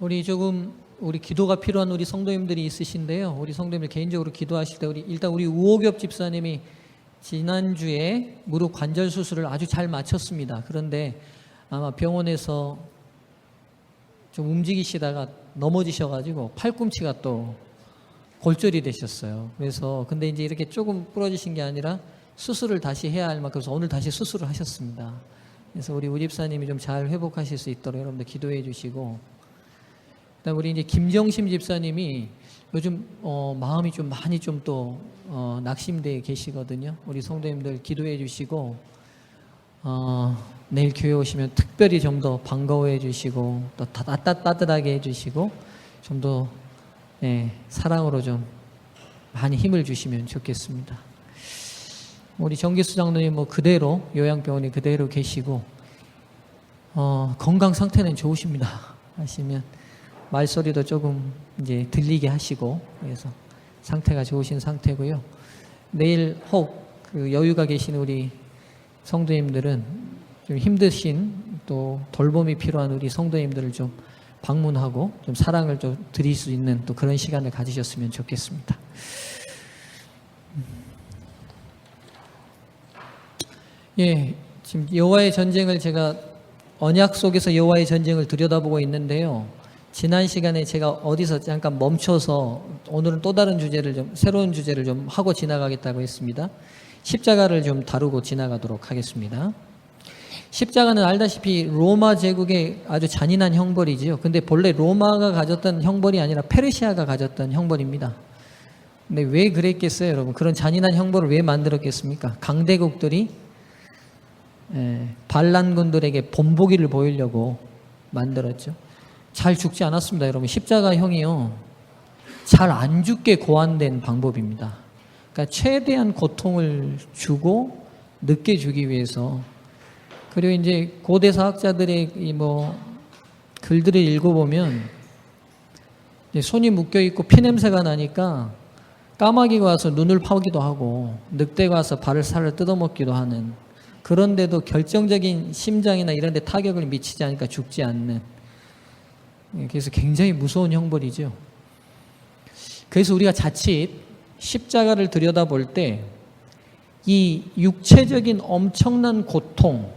우리 기도가 필요한 우리 성도님들이 있으신데요. 우리 성도님들 개인적으로 기도하실 때 일단 우리 우호겹 집사님이 지난주에 무릎 관절 수술을 아주 잘 마쳤습니다. 그런데 아마 병원에서 좀 움직이시다가 넘어지셔가지고 팔꿈치가 또 골절이 되셨어요. 그래서 근데 이제 이렇게 조금 부러지신 게 아니라 수술을 다시 해야 할 만큼 그래서 오늘 다시 수술을 하셨습니다. 그래서 우리 우 집사님이 좀 잘 회복하실 수 있도록 여러분들 기도해 주시고, 그다음 우리 이제 김정심 집사님이 요즘 마음이 좀 많이 좀 또 낙심되어 계시거든요. 우리 성도님들 기도해 주시고, 내일 교회 오시면 특별히 좀 더 반가워해 주시고 또 따뜻하게 해 주시고 좀 더 사랑으로 좀 많이 힘을 주시면 좋겠습니다. 우리 정기수 장로님 그대로 요양병원에 그대로 계시고 건강 상태는 좋으십니다. 하시면 말소리도 조금 이제 들리게 하시고 그래서 상태가 좋으신 상태고요. 내일 혹 그 여유가 계신 우리 성도님들은 좀 힘드신 또 돌봄이 필요한 우리 성도님들을 좀 방문하고 좀 사랑을 좀 드릴 수 있는 또 그런 시간을 가지셨으면 좋겠습니다. 지금 여호와의 전쟁을 제가 언약 속에서 여호와의 전쟁을 들여다보고 있는데요. 지난 시간에 제가 어디서 잠깐 멈춰서 오늘은 또 다른 주제를 좀 새로운 주제를 좀 하고 지나가겠다고 했습니다. 십자가를 좀 다루고 지나가도록 하겠습니다. 십자가는 알다시피 로마 제국의 아주 잔인한 형벌이지요. 근데 본래 로마가 가졌던 형벌이 아니라 페르시아가 가졌던 형벌입니다. 근데 왜 그랬겠어요, 여러분? 그런 잔인한 형벌을 왜 만들었겠습니까? 강대국들이 반란군들에게 본보기를 보이려고 만들었죠. 잘 죽지 않았습니다, 여러분. 십자가형이요, 잘 안 죽게 고안된 방법입니다. 그러니까 최대한 고통을 주고 늦게 주기 위해서. 그리고 이제 고대 사학자들의 글들을 읽어보면 손이 묶여 있고 피 냄새가 나니까 까마귀가 와서 눈을 파기도 하고 늑대가 와서 발을 살을 뜯어먹기도 하는, 그런데도 결정적인 심장이나 이런 데 타격을 미치지 않으니까 죽지 않는, 그래서 굉장히 무서운 형벌이죠. 그래서 우리가 자칫 십자가를 들여다볼 때 이 육체적인 엄청난 고통,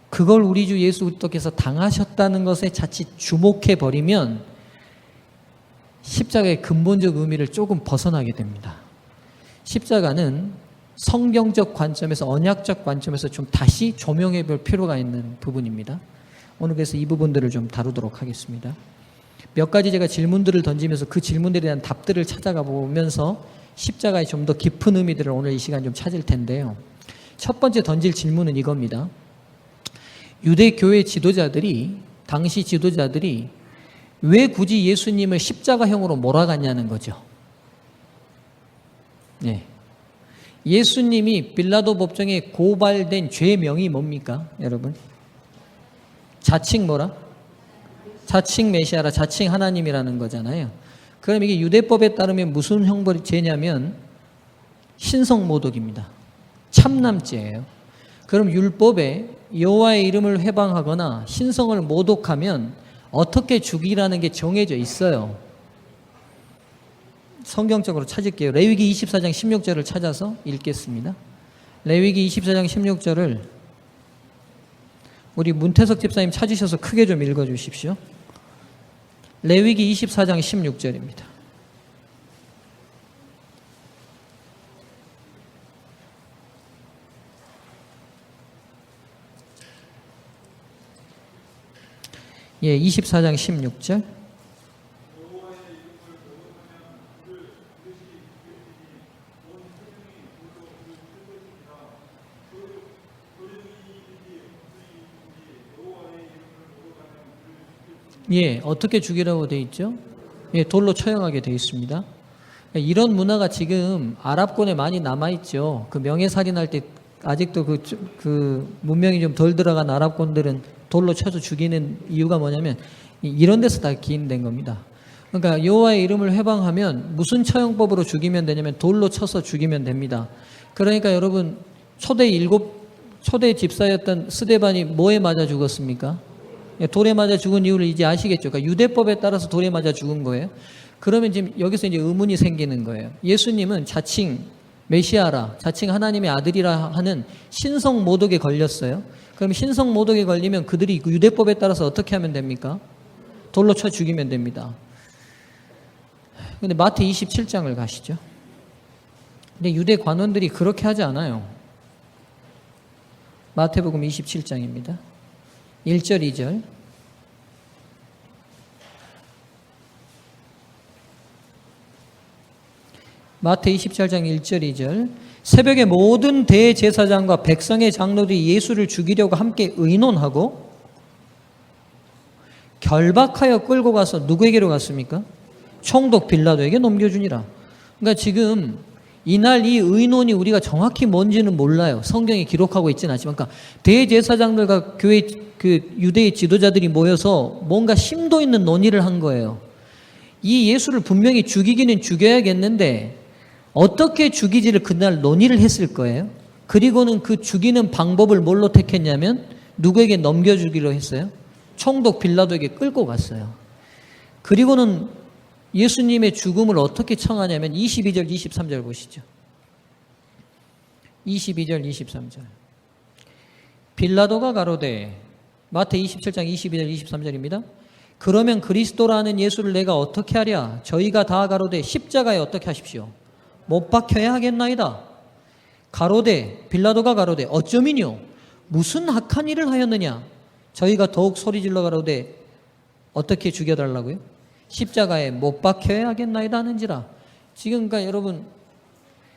그걸 우리 주 예수 그리스도께서 당하셨다는 것에 자칫 주목해 버리면 십자가의 근본적 의미를 조금 벗어나게 됩니다. 십자가는 성경적 관점에서, 언약적 관점에서 좀 다시 조명해 볼 필요가 있는 부분입니다. 오늘 그래서 이 부분들을 좀 다루도록 하겠습니다. 몇 가지 제가 질문들을 던지면서 그 질문들에 대한 답들을 찾아가 보면서 십자가의 좀 더 깊은 의미들을 오늘 이 시간 좀 찾을 텐데요. 첫 번째 던질 질문은 이겁니다. 유대교회 지도자들이, 당시 지도자들이 왜 굳이 예수님을 십자가형으로 몰아갔냐는 거죠. 예수님이 빌라도 법정에 고발된 죄명이 뭡니까, 여러분? 자칭 뭐라? 자칭 메시아라, 자칭 하나님이라는 거잖아요. 그럼 이게 유대법에 따르면 무슨 형벌이 죄냐면 신성모독입니다. 참남죄예요. 그럼 율법에 여호와의 이름을 회방하거나 신성을 모독하면 어떻게 죽이라는 게 정해져 있어요. 성경적으로 찾을게요. 레위기 24장 16절을 찾아서 읽겠습니다. 레위기 24장 16절을 우리 문태석 집사님 찾으셔서 크게 좀 읽어주십시오. 레위기 24장 16절입니다. 예, 24장 16절. 예, 어떻게 죽이라고 되어 있죠? 예, 돌로 처형하게 되어 있습니다. 이런 문화가 지금 아랍권에 많이 남아있죠. 그 명예살인할 때 아직도 그 문명이 좀 덜 들어간 아랍권들은 돌로 쳐서 죽이는 이유가 뭐냐면 이런 데서 다 기인된 겁니다. 그러니까 여호와의 이름을 회방하면 무슨 처형법으로 죽이면 되냐면 돌로 쳐서 죽이면 됩니다. 그러니까 여러분 초대 초대 집사였던 스데반이 뭐에 맞아 죽었습니까? 돌에 맞아 죽은 이유를 이제 아시겠죠? 그러니까 유대법에 따라서 돌에 맞아 죽은 거예요. 그러면 지금 여기서 이제 의문이 생기는 거예요. 예수님은 자칭 메시아라, 자칭 하나님의 아들이라 하는 신성 모독에 걸렸어요. 그럼 신성 모독에 걸리면 그들이 유대법에 따라서 어떻게 하면 됩니까? 돌로 쳐 죽이면 됩니다. 근데 마태 27장을 가시죠. 근데 유대 관원들이 그렇게 하지 않아요. 마태복음 27장입니다. 1절, 2절. 마태 27장 1절, 2절. 새벽에 모든 대제사장과 백성의 장로들이 예수를 죽이려고 함께 의논하고 결박하여 끌고 가서 누구에게로 갔습니까? 총독 빌라도에게 넘겨주니라. 그러니까 지금 이날 이 의논이 우리가 정확히 뭔지는 몰라요. 성경에 기록하고 있지는 않지만, 그러니까 대제사장들과 교회 유대의 지도자들이 모여서 뭔가 심도 있는 논의를 한 거예요. 이 예수를 분명히 죽이기는 죽여야겠는데 어떻게 죽이지를 그날 논의를 했을 거예요. 그리고는 그 죽이는 방법을 뭘로 택했냐면 누구에게 넘겨주기로 했어요? 총독 빌라도에게 끌고 갔어요. 그리고는 예수님의 죽음을 어떻게 청하냐면 22절, 23절 보시죠. 22절, 23절. 빌라도가 가로되, 마태 27장 22절, 23절입니다. 그러면 그리스도라는 예수를 내가 어떻게 하랴? 저희가 다 가로되 십자가에 어떻게 하십시오? 못 박혀야 하겠나이다. 가로되, 빌라도가 가로되 어쩌미뇨? 무슨 악한 일을 하였느냐? 저희가 더욱 소리질러 가로되 어떻게 죽여달라고요? 십자가에 못 박혀야 하겠나이다 하는지라. 지금 그러니까 여러분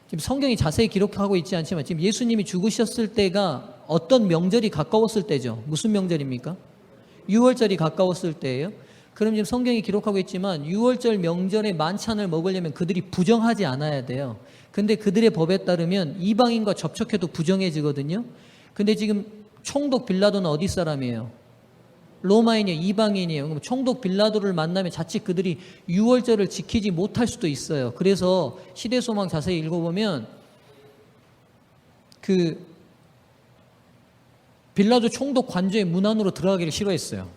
지금 성경이 자세히 기록하고 있지 않지만 지금 예수님이 죽으셨을 때가 어떤 명절이 가까웠을 때죠. 무슨 명절입니까? 유월절이 가까웠을 때예요. 그럼 지금 성경이 기록하고 있지만 유월절 명절에 만찬을 먹으려면 그들이 부정하지 않아야 돼요. 근데 그들의 법에 따르면 이방인과 접촉해도 부정해지거든요. 근데 지금 총독 빌라도는 어디 사람이에요? 로마인이에요? 이방인이에요? 그럼 총독 빌라도를 만나면 자칫 그들이 유월절을 지키지 못할 수도 있어요. 그래서 시대소망 자세히 읽어보면 그 빌라도 총독 관저의 문 안으로 들어가기를 싫어했어요.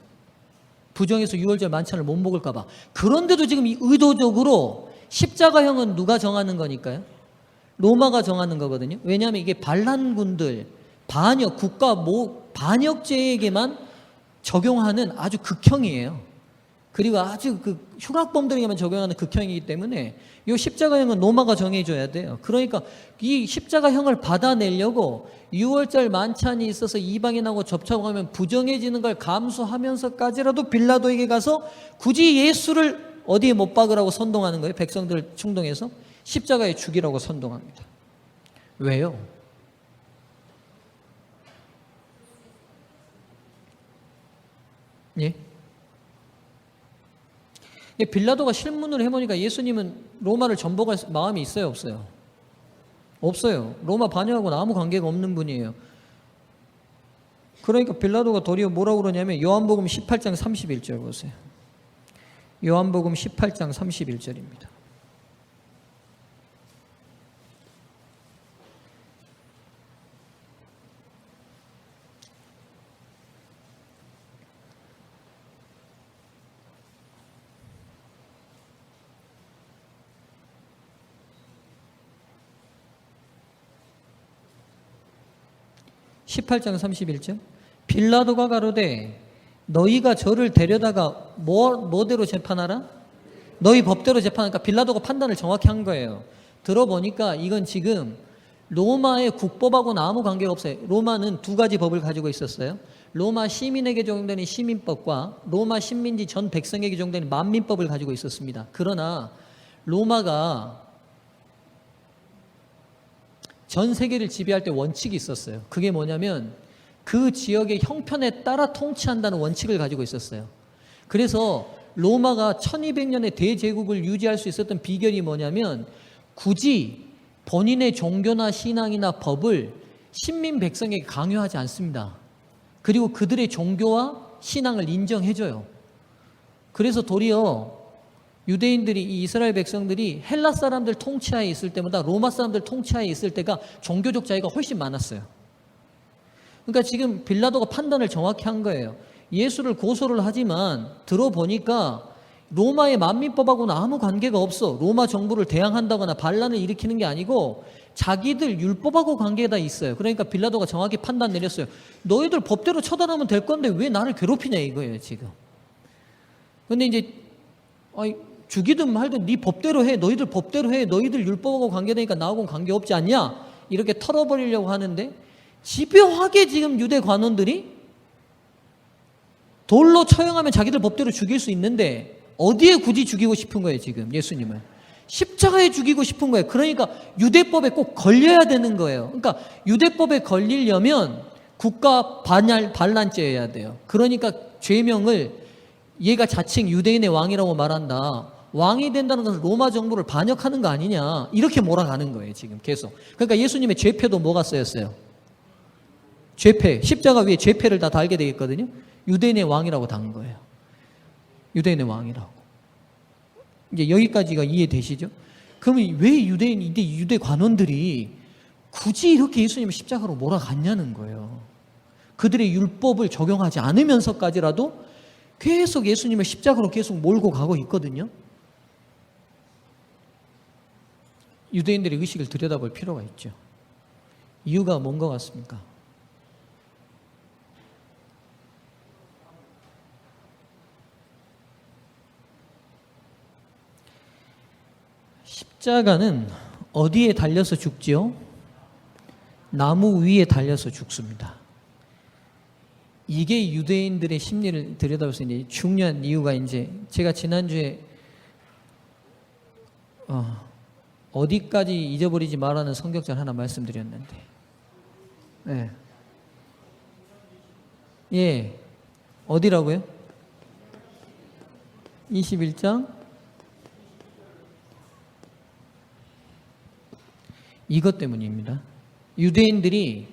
부정해서 유월절 만찬을 못 먹을까 봐. 그런데도 지금 의도적으로 십자가형은 누가 정하는 거니까요? 로마가 정하는 거거든요. 왜냐하면 이게 반란군들, 반역, 국가 반역죄에게만 적용하는 아주 극형이에요. 그리고 아주 그 흉악범들에게만 적용하는 극형이기 때문에 이 십자가형은 로마가 정해줘야 돼요. 그러니까 이 십자가형을 받아내려고 유월절 만찬이 있어서 이방인하고 접촉하면 부정해지는 걸 감수하면서까지라도 빌라도에게 가서 굳이 예수를 어디에 못 박으라고 선동하는 거예요. 백성들을 충동해서 십자가에 죽이라고 선동합니다. 왜요? 예? 빌라도가 실문을 해보니까 예수님은 로마를 전복할 마음이 있어요, 없어요? 없어요. 로마 반역하고는 아무 관계가 없는 분이에요. 그러니까 빌라도가 도리어 뭐라고 그러냐면 요한복음 18장 31절 보세요. 요한복음 18장 31절입니다. (18장 31절) 빌라도가 가로되 너희가 저를 데려다가 뭐대로 재판하라? 너희 법대로 재판하니까 빌라도가 판단을 정확히 한 거예요. 들어보니까 이건 지금 로마의 국법하고는 아무 관계가 없어요. 로마는 두 가지 법을 가지고 있었어요. 로마 시민에게 적용되는 시민법과 로마 식민지 전 백성에게 적용되는 만민법을 가지고 있었습니다. 그러나 로마가 전 세계를 지배할 때 원칙이 있었어요. 그게 뭐냐면 그 지역의 형편에 따라 통치한다는 원칙을 가지고 있었어요. 그래서 로마가 1200년의 대제국을 유지할 수 있었던 비결이 뭐냐면 굳이 본인의 종교나 신앙이나 법을 신민 백성에게 강요하지 않습니다. 그리고 그들의 종교와 신앙을 인정해줘요. 그래서 도리어 유대인들이, 이 이스라엘 백성들이 헬라 사람들 통치하에 있을 때보다 로마 사람들 통치하에 있을 때가 종교적 자유가 훨씬 많았어요. 그러니까 지금 빌라도가 판단을 정확히 한 거예요. 예수를 고소를 하지만 들어보니까 로마의 만민법하고는 아무 관계가 없어. 로마 정부를 대항한다거나 반란을 일으키는 게 아니고 자기들 율법하고 관계가 있어요. 그러니까 빌라도가 정확히 판단 내렸어요. 너희들 법대로 처단하면 될 건데 왜 나를 괴롭히냐 이거예요 지금. 근데 이제 죽이든 말든 네 법대로 해. 너희들 법대로 해. 너희들 율법하고 관계되니까 나하고는 관계없지 않냐? 이렇게 털어버리려고 하는데 집요하게 지금 유대 관원들이 돌로 처형하면 자기들 법대로 죽일 수 있는데 어디에 굳이 죽이고 싶은 거예요 지금 예수님을? 십자가에 죽이고 싶은 거예요. 그러니까 유대법에 꼭 걸려야 되는 거예요. 그러니까 유대법에 걸리려면 국가 반란죄여야 돼요. 그러니까 죄명을 얘가 자칭 유대인의 왕이라고 말한다. 왕이 된다는 것은 로마 정부를 반역하는 거 아니냐. 이렇게 몰아가는 거예요 지금 계속. 그러니까 예수님의 죄패도 뭐가 쓰였어요? 죄패. 십자가 위에 죄패를 다 달게 되겠거든요. 유대인의 왕이라고 단 거예요. 유대인의 왕이라고. 이제 여기까지가 이해되시죠? 그러면 왜 유대 관원들이 굳이 이렇게 예수님을 십자가로 몰아갔냐는 거예요. 그들의 율법을 적용하지 않으면서까지라도 계속 예수님을 십자가로 계속 몰고 가고 있거든요. 유대인들의 의식을 들여다볼 필요가 있죠. 이유가 뭔 것 같습니까? 십자가는 어디에 달려서 죽지요? 나무 위에 달려서 죽습니다. 이게 유대인들의 심리를 들여다볼 수 있는 중요한 이유가 이제 제가 지난주에 어디까지 잊어버리지 말라는 성경절 하나 말씀드렸는데, 네. 예, 어디라고요? 21장 이것 때문입니다. 유대인들이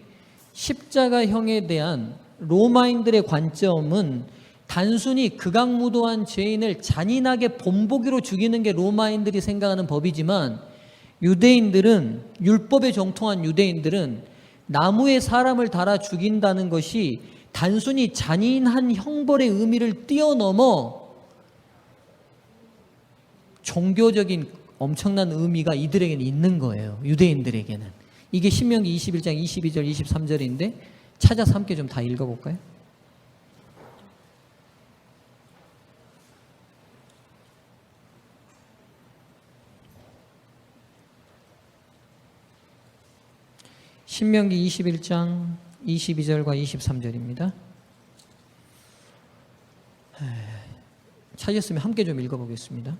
십자가형에 대한 로마인들의 관점은 단순히 극악무도한 죄인을 잔인하게 본보기로 죽이는 게 로마인들이 생각하는 법이지만 유대인들은, 율법에 정통한 유대인들은 나무에 사람을 달아 죽인다는 것이 단순히 잔인한 형벌의 의미를 뛰어넘어 종교적인 엄청난 의미가 이들에게는 있는 거예요. 유대인들에게는. 이게 신명기 21장 22절 23절인데 찾아서 함께 좀 다 읽어볼까요? 신명기 21장 22절과 23절입니다. 찾았으면 함께 좀 읽어보겠습니다.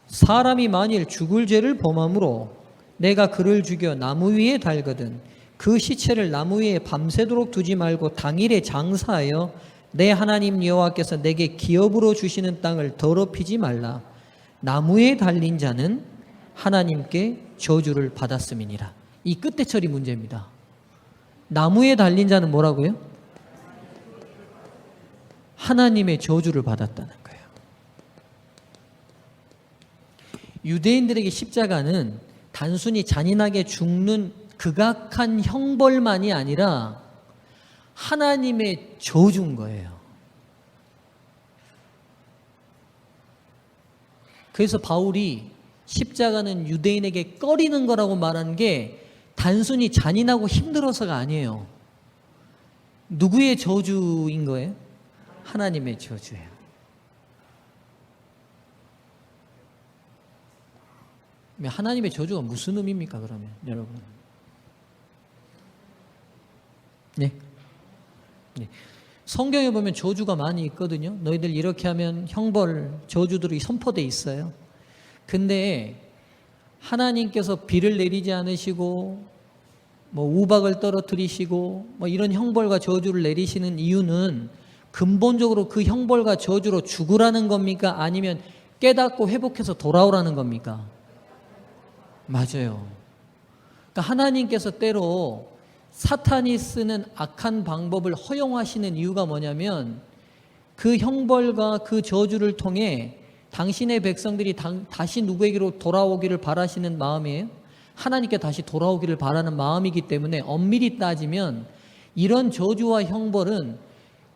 사람이 만일 죽을 죄를 범함으로 내가 그를 죽여 나무 위에 달거든 그 시체를 나무 위에 밤새도록 두지 말고 당일에 장사하여 내 하나님 여호와께서 내게 기업으로 주시는 땅을 더럽히지 말라. 나무에 달린 자는 하나님께 저주를 받았음이니라. 이 끝대 처리 문제입니다. 나무에 달린 자는 뭐라고요? 하나님의 저주를 받았다는 거예요. 유대인들에게 십자가는 단순히 잔인하게 죽는 극악한 형벌만이 아니라 하나님의 저주인 거예요. 그래서 바울이 십자가는 유대인에게 꺼리는 거라고 말한 게 단순히 잔인하고 힘들어서가 아니에요. 누구의 저주인 거예요? 하나님의 저주예요. 하나님의 저주가 무슨 의미입니까, 그러면, 여러분? 네. 네. 성경에 보면 저주가 많이 있거든요. 너희들 이렇게 하면 형벌, 저주들이 선포되어 있어요. 근데 하나님께서 비를 내리지 않으시고, 우박을 떨어뜨리시고, 이런 형벌과 저주를 내리시는 이유는 근본적으로 그 형벌과 저주로 죽으라는 겁니까? 아니면 깨닫고 회복해서 돌아오라는 겁니까? 맞아요. 그러니까 하나님께서 때로 사탄이 쓰는 악한 방법을 허용하시는 이유가 뭐냐면 그 형벌과 그 저주를 통해 당신의 백성들이 다시 누구에게로 돌아오기를 바라시는 마음이에요. 하나님께 다시 돌아오기를 바라는 마음이기 때문에 엄밀히 따지면 이런 저주와 형벌은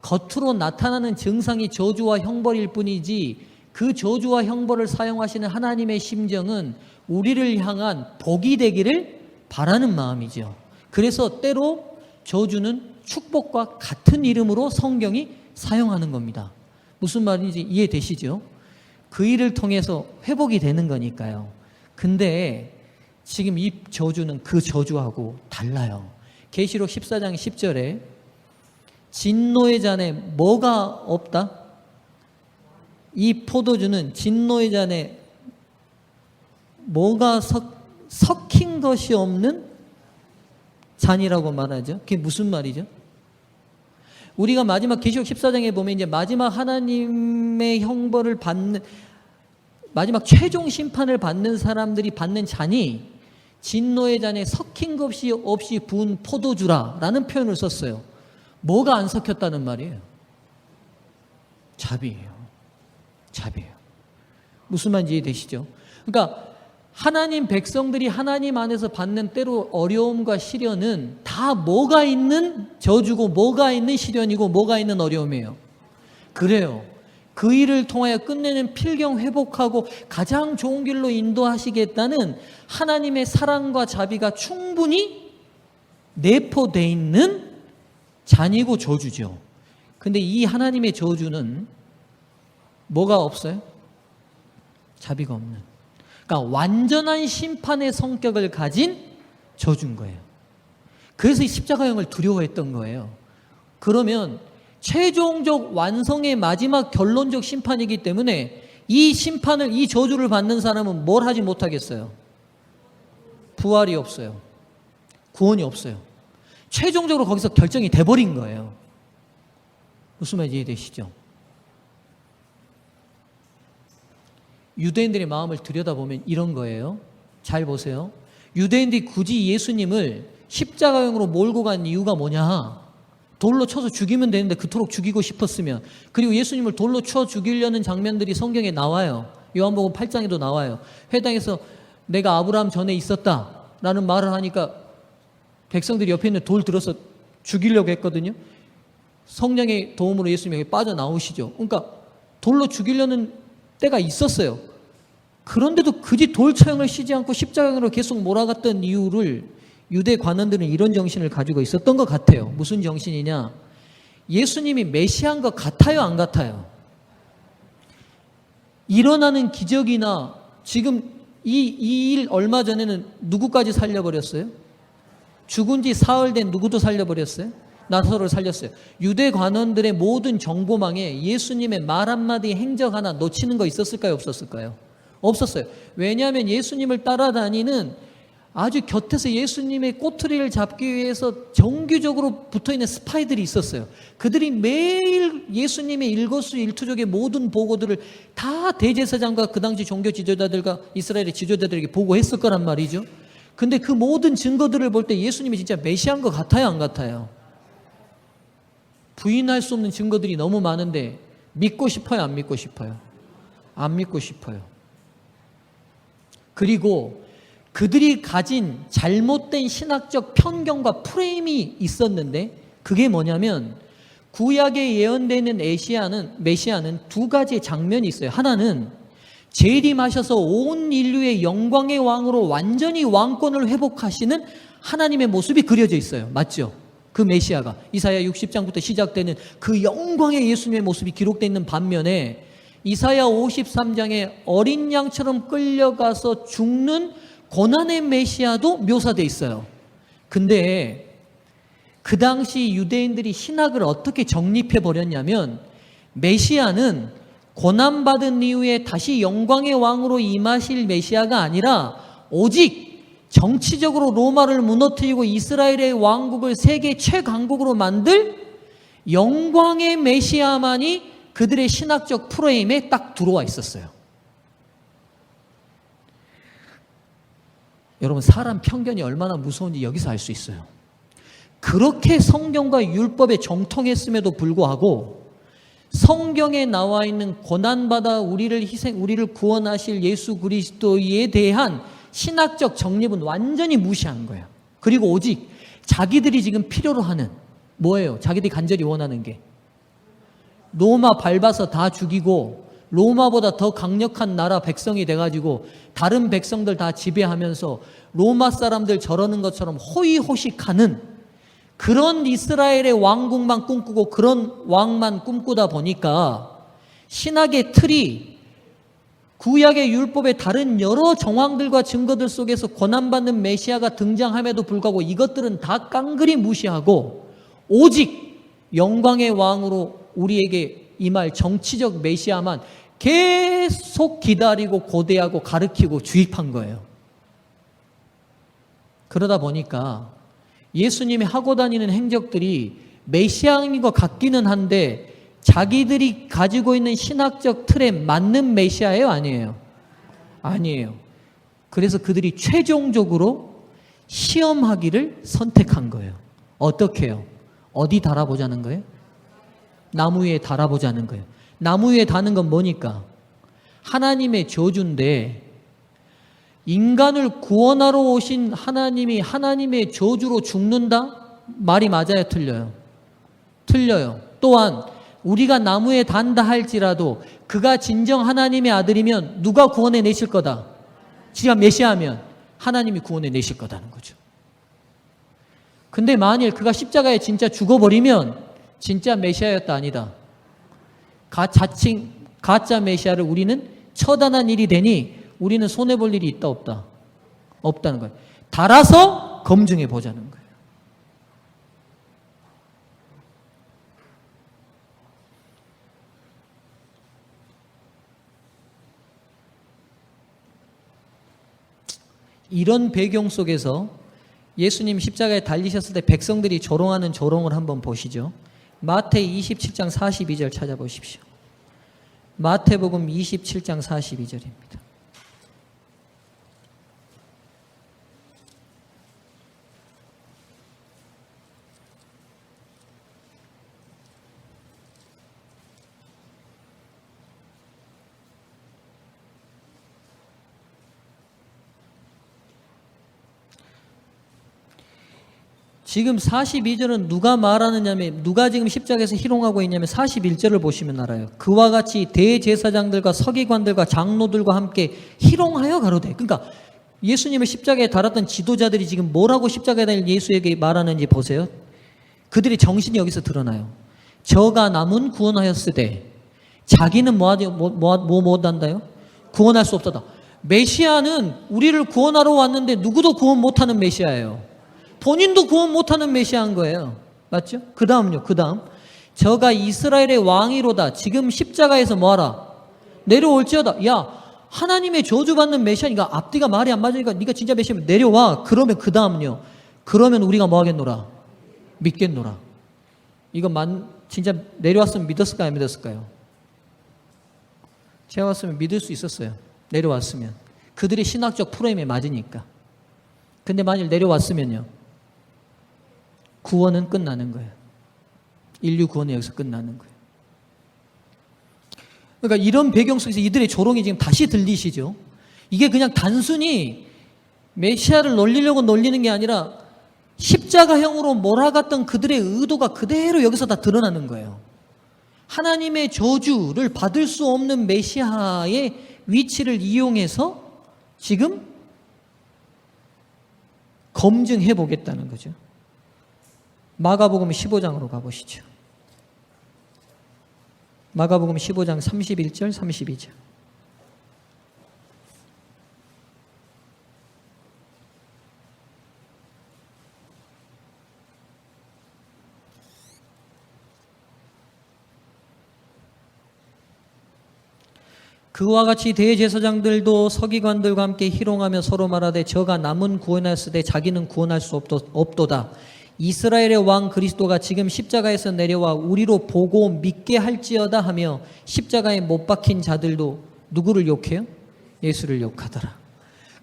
겉으로 나타나는 증상이 저주와 형벌일 뿐이지 그 저주와 형벌을 사용하시는 하나님의 심정은 우리를 향한 복이 되기를 바라는 마음이죠. 그래서 때로 저주는 축복과 같은 이름으로 성경이 사용하는 겁니다. 무슨 말인지 이해되시죠? 그 일을 통해서 회복이 되는 거니까요. 근데 지금 이 저주는 그 저주하고 달라요. 계시록 14장 10절에 진노의 잔에 뭐가 없다? 이 포도주는 진노의 잔에 뭐가 섞인 것이 없는 잔이라고 말하죠. 그게 무슨 말이죠? 우리가 마지막 계시록 14장에 보면 이제 마지막 하나님의 형벌을 받는 마지막 최종 심판을 받는 사람들이 받는 잔이 진노의 잔에 섞인 것이 없이 부은 포도주라라는 표현을 썼어요. 뭐가 안 섞였다는 말이에요? 잡이에요. 잡이에요. 무슨 말인지 이해되시죠? 그러니까 하나님 백성들이 하나님 안에서 받는 때로 어려움과 시련은 다 뭐가 있는 저주고 뭐가 있는 시련이고 뭐가 있는 어려움이에요. 그래요. 그 일을 통하여 끝내는 필경 회복하고 가장 좋은 길로 인도하시겠다는 하나님의 사랑과 자비가 충분히 내포되어 있는 잔이고 저주죠. 근데 이 하나님의 저주는 뭐가 없어요? 자비가 없는. 그러니까 완전한 심판의 성격을 가진 저주인 거예요. 그래서 이 십자가형을 두려워했던 거예요. 그러면 최종적 완성의 마지막 결론적 심판이기 때문에 이 심판을, 이 저주를 받는 사람은 뭘 하지 못하겠어요? 부활이 없어요. 구원이 없어요. 최종적으로 거기서 결정이 돼버린 거예요. 무슨 말인지 이해되시죠? 유대인들의 마음을 들여다보면 이런 거예요. 잘 보세요. 유대인들이 굳이 예수님을 십자가형으로 몰고 간 이유가 뭐냐? 돌로 쳐서 죽이면 되는데 그토록 죽이고 싶었으면. 그리고 예수님을 돌로 쳐 죽이려는 장면들이 성경에 나와요. 요한복음 8장에도 나와요. 회당에서 내가 아브라함 전에 있었다라는 말을 하니까 백성들이 옆에 있는 돌 들어서 죽이려고 했거든요. 성령의 도움으로 예수님이 빠져나오시죠. 그러니까 돌로 죽이려는 때가 있었어요. 그런데도 굳이 돌 처형을 쉬지 않고 십자가로 계속 몰아갔던 이유를 유대 관원들은 이런 정신을 가지고 있었던 것 같아요. 무슨 정신이냐? 예수님이 메시아인 것 같아요, 안 같아요? 일어나는 기적이나 지금 이 일 얼마 전에는 누구까지 살려버렸어요? 죽은 지 사흘 된 누구도 살려버렸어요? 나사로를 살렸어요. 유대 관원들의 모든 정보망에 예수님의 말 한마디 행적 하나 놓치는 거 있었을까요? 없었을까요? 없었어요. 왜냐하면 예수님을 따라다니는 아주 곁에서 예수님의 꼬투리를 잡기 위해서 정규적으로 붙어있는 스파이들이 있었어요. 그들이 매일 예수님의 일거수일투족의 모든 보고들을 다 대제사장과 그 당시 종교 지도자들과 이스라엘의 지도자들에게 보고했을 거란 말이죠. 근데 그 모든 증거들을 볼 때 예수님이 진짜 메시아인 것 같아요, 안 같아요? 부인할 수 없는 증거들이 너무 많은데 믿고 싶어요, 안 믿고 싶어요? 안 믿고 싶어요. 그리고 그들이 가진 잘못된 신학적 편견과 프레임이 있었는데 그게 뭐냐면 구약에 예언되는 메시아는 두 가지의 장면이 있어요. 하나는 재림하셔서 온 인류의 영광의 왕으로 완전히 왕권을 회복하시는 하나님의 모습이 그려져 있어요. 맞죠? 그 메시아가 이사야 60장부터 시작되는 그 영광의 예수님의 모습이 기록되어 있는 반면에 이사야 53장에 어린 양처럼 끌려가서 죽는 고난의 메시아도 묘사되어 있어요. 근데 그 당시 유대인들이 신학을 어떻게 정립해 버렸냐면 메시아는 고난받은 이후에 다시 영광의 왕으로 임하실 메시아가 아니라 오직 정치적으로 로마를 무너뜨리고 이스라엘의 왕국을 세계 최강국으로 만들 영광의 메시아만이 그들의 신학적 프레임에 딱 들어와 있었어요. 여러분, 사람 편견이 얼마나 무서운지 여기서 알 수 있어요. 그렇게 성경과 율법에 정통했음에도 불구하고 성경에 나와 있는 고난받아 우리를 구원하실 예수 그리스도에 대한 신학적 정립은 완전히 무시한 거예요. 그리고 오직 자기들이 지금 필요로 하는 뭐예요? 자기들이 간절히 원하는 게 로마 밟아서 다 죽이고 로마보다 더 강력한 나라 백성이 돼가지고 다른 백성들 다 지배하면서 로마 사람들 저러는 것처럼 호의호식하는 그런 이스라엘의 왕국만 꿈꾸고 그런 왕만 꿈꾸다 보니까 신학의 틀이 구약의 율법의 다른 여러 정황들과 증거들 속에서 고난받는 메시아가 등장함에도 불구하고 이것들은 다 깡그리 무시하고 오직 영광의 왕으로 우리에게 임할 정치적 메시아만 계속 기다리고 고대하고 가르치고 주입한 거예요. 그러다 보니까 예수님이 하고 다니는 행적들이 메시아인 것 같기는 한데 자기들이 가지고 있는 신학적 틀에 맞는 메시아예요? 아니에요? 아니에요. 그래서 그들이 최종적으로 시험하기를 선택한 거예요. 어떻게 해요? 어디 달아보자는 거예요? 나무 위에 달아보자는 거예요. 나무 위에 다는 건 뭐니까? 하나님의 저주인데 인간을 구원하러 오신 하나님이 하나님의 저주로 죽는다? 말이 맞아요? 틀려요? 틀려요. 또한 우리가 나무에 단다 할지라도 그가 진정 하나님의 아들이면 누가 구원해 내실 거다? 지가 메시아면 하나님이 구원해 내실 거다는 거죠. 근데 만일 그가 십자가에 진짜 죽어버리면 진짜 메시아였다 아니다. 자칭 가짜 메시아를 우리는 처단한 일이 되니 우리는 손해볼 일이 있다 없다? 없다는 거예요. 달아서 검증해 보자는 거예요. 이런 배경 속에서 예수님 십자가에 달리셨을 때 백성들이 조롱하는 조롱을 한번 보시죠. 마태이 27장 42절 찾아보십시오. 마태복음 27장 42절입니다. 지금 42절은 누가 말하느냐면 누가 지금 십자가에서 희롱하고 있냐면 41절을 보시면 알아요. 그와 같이 대제사장들과 서기관들과 장로들과 함께 희롱하여 가로되. 그러니까 예수님을 십자가에 달았던 지도자들이 지금 뭐라고 십자가에 달린 예수에게 말하는지 보세요. 그들의 정신이 여기서 드러나요. 저가 남은 구원하였으되 자기는 못한다요? 구원할 수 없다다. 메시아는 우리를 구원하러 왔는데 누구도 구원 못하는 메시아예요. 본인도 구원 못하는 메시아인 거예요. 맞죠? 그 다음요. 그 다음 저가 이스라엘의 왕이로다. 지금 십자가에서 뭐하라? 내려올지어다. 야, 하나님의 저주받는 메시아니까 앞뒤가 말이 안 맞으니까 네가 진짜 메시아면 내려와. 그러면 그 다음요. 그러면 우리가 뭐 하겠노라? 믿겠노라. 이거 진짜 내려왔으면 믿었을까요? 안 믿었을까요? 제가 왔으면 믿을 수 있었어요. 내려왔으면. 그들의 신학적 프레임에 맞으니까. 근데 만일 내려왔으면요. 구원은 끝나는 거예요. 인류 구원은 여기서 끝나는 거예요. 그러니까 이런 배경 속에서 이들의 조롱이 지금 다시 들리시죠? 이게 그냥 단순히 메시아를 놀리려고 놀리는 게 아니라 십자가형으로 몰아갔던 그들의 의도가 그대로 여기서 다 드러나는 거예요. 하나님의 저주를 받을 수 없는 메시아의 위치를 이용해서 지금 검증해 보겠다는 거죠. 마가복음 15장으로 가보시죠. 마가복음 15장 31절 32절. 그와 같이 대제사장들도 서기관들과 함께 희롱하며 서로 말하되 저가 남은 구원하였으되 자기는 구원할 수 없도다. 이스라엘의 왕 그리스도가 지금 십자가에서 내려와 우리로 보고 믿게 할지어다 하며 십자가에 못 박힌 자들도 누구를 욕해요? 예수를 욕하더라.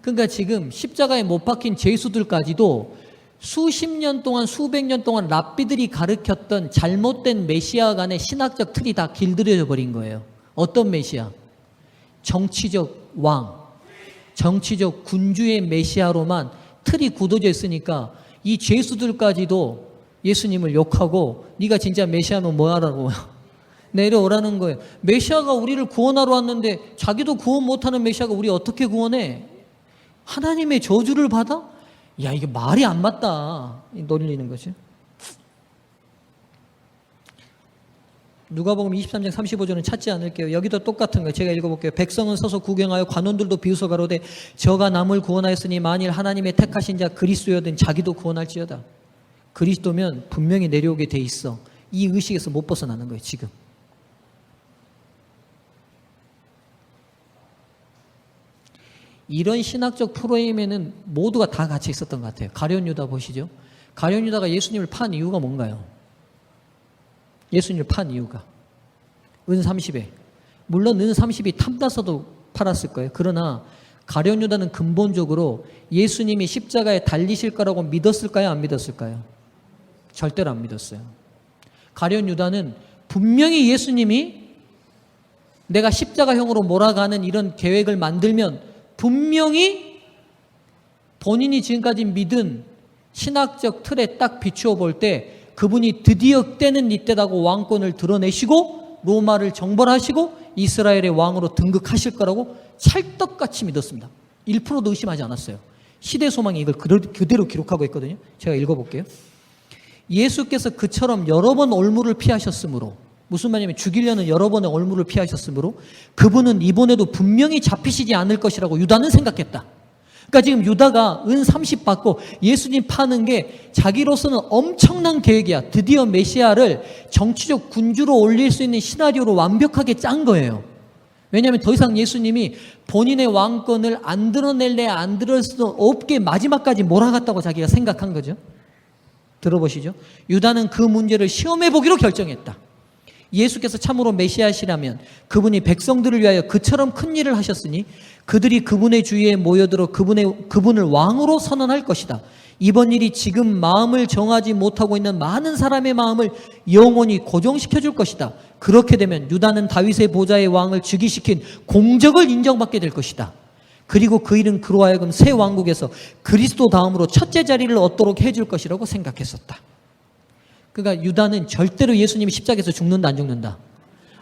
그러니까 지금 십자가에 못 박힌 죄수들까지도 수십 년 동안 수백 년 동안 랍비들이 가르쳤던 잘못된 메시아 간의 신학적 틀이 다 길들여져 버린 거예요. 어떤 메시아? 정치적 왕, 정치적 군주의 메시아로만 틀이 굳어져 있으니까 이 죄수들까지도 예수님을 욕하고 네가 진짜 메시아면 뭐하라고 내려오라는 거예요. 메시아가 우리를 구원하러 왔는데 자기도 구원 못하는 메시아가 우리 어떻게 구원해? 하나님의 저주를 받아? 야, 이게 말이 안 맞다. 놀리는 거죠. 누가복음 23장 35절은 찾지 않을게요. 여기도 똑같은 거예요. 제가 읽어볼게요. 백성은 서서 구경하여 관원들도 비웃어 가로되 저가 남을 구원하였으니 만일 하나님의 택하신 자 그리스도여든 자기도 구원할지어다. 그리스도면 분명히 내려오게 돼 있어. 이 의식에서 못 벗어나는 거예요. 지금. 이런 신학적 프레임에는 모두가 다 같이 있었던 것 같아요. 가룟 유다 보시죠. 가룟 유다가 예수님을 판 이유가 뭔가요? 예수님을 판 이유가 은 30에 물론 은 30이 탐나서도 팔았을 거예요. 그러나 가룟 유다는 근본적으로 예수님이 십자가에 달리실 거라고 믿었을까요? 안 믿었을까요? 절대로 안 믿었어요. 가룟 유다는 분명히 예수님이 내가 십자가형으로 몰아가는 이런 계획을 만들면 분명히 본인이 지금까지 믿은 신학적 틀에 딱 비추어 볼 때 그분이 드디어 때는 이때다고 왕권을 드러내시고 로마를 정벌하시고 이스라엘의 왕으로 등극하실 거라고 찰떡같이 믿었습니다. 1%도 의심하지 않았어요. 시대 소망이 이걸 그대로 기록하고 있거든요. 제가 읽어볼게요. 예수께서 그처럼 여러 번 올무를 피하셨으므로, 무슨 말이냐면 죽이려는 여러 번의 올무를 피하셨으므로 그분은 이번에도 분명히 잡히시지 않을 것이라고 유다는 생각했다. 그러니까 지금 유다가 은 30 받고 예수님 파는 게 자기로서는 엄청난 계획이야. 드디어 메시아를 정치적 군주로 올릴 수 있는 시나리오로 완벽하게 짠 거예요. 왜냐하면 더 이상 예수님이 본인의 왕권을 안 드러낼래 안 드러낼 수 없게 마지막까지 몰아갔다고 자기가 생각한 거죠. 들어보시죠. 유다는 그 문제를 시험해 보기로 결정했다. 예수께서 참으로 메시아시라면 그분이 백성들을 위하여 그처럼 큰 일을 하셨으니 그들이 그분의 주위에 모여들어 그분을 왕으로 선언할 것이다. 이번 일이 지금 마음을 정하지 못하고 있는 많은 사람의 마음을 영원히 고정시켜 줄 것이다. 그렇게 되면 유다는 다윗의 보좌의 왕을 즉위시킨 공적을 인정받게 될 것이다. 그리고 그 일은 그로 하여금 새 왕국에서 그리스도 다음으로 첫째 자리를 얻도록 해줄 것이라고 생각했었다. 그러니까 유다는 절대로 예수님이 십자가에서 죽는다 안 죽는다?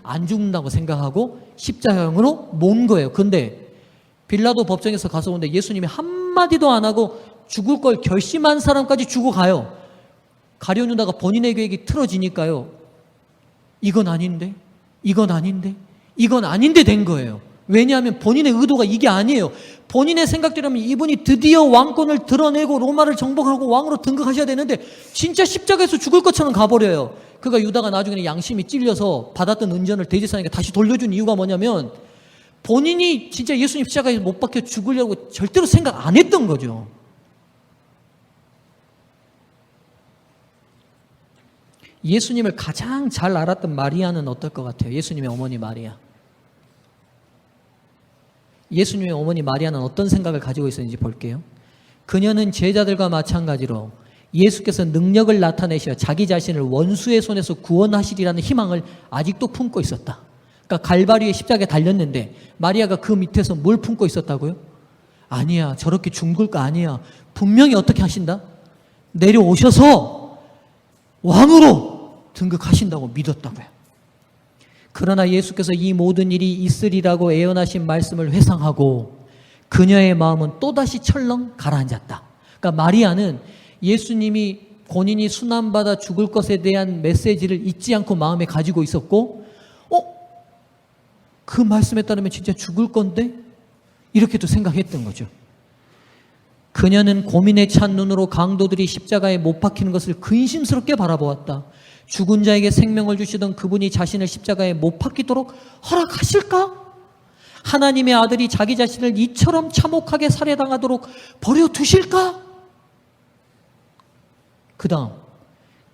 안 죽는다고 생각하고 십자가형으로 모은 거예요. 그런데 빌라도 법정에서 가서 오는데 예수님이 한마디도 안 하고 죽을 걸 결심한 사람까지 주고 가요. 가룟 유다가 본인의 계획이 틀어지니까요. 이건 아닌데, 이건 아닌데, 이건 아닌데 된 거예요. 왜냐하면 본인의 의도가 이게 아니에요. 본인의 생각대로면 이분이 드디어 왕권을 드러내고 로마를 정복하고 왕으로 등극하셔야 되는데 진짜 십자가에서 죽을 것처럼 가버려요. 그러니까 유다가 나중에는 양심이 찔려서 받았던 은전을 대제사장에게 다시 돌려준 이유가 뭐냐면 본인이 진짜 예수님 십자가에 못 박혀 죽으려고 절대로 생각 안 했던 거죠. 예수님을 가장 잘 알았던 마리아는 어떨 것 같아요? 예수님의 어머니 마리아. 예수님의 어머니 마리아는 어떤 생각을 가지고 있었는지 볼게요. 그녀는 제자들과 마찬가지로 예수께서 능력을 나타내셔 자기 자신을 원수의 손에서 구원하시리라는 희망을 아직도 품고 있었다. 그러니까 갈바리에 십자가에 달렸는데 마리아가 그 밑에서 뭘 품고 있었다고요? 아니야, 저렇게 죽을 거 아니야. 분명히 어떻게 하신다? 내려오셔서 왕으로 등극하신다고 믿었다고요. 그러나 예수께서 이 모든 일이 있으리라고 예언하신 말씀을 회상하고 그녀의 마음은 또다시 철렁 가라앉았다. 그러니까 마리아는 예수님이 본인이 순환받아 죽을 것에 대한 메시지를 잊지 않고 마음에 가지고 있었고 그 말씀에 따르면 진짜 죽을 건데? 이렇게도 생각했던 거죠. 그녀는 고민에 찬 눈으로 강도들이 십자가에 못 박히는 것을 근심스럽게 바라보았다. 죽은 자에게 생명을 주시던 그분이 자신을 십자가에 못 박히도록 허락하실까? 하나님의 아들이 자기 자신을 이처럼 참혹하게 살해당하도록 버려두실까? 그 다음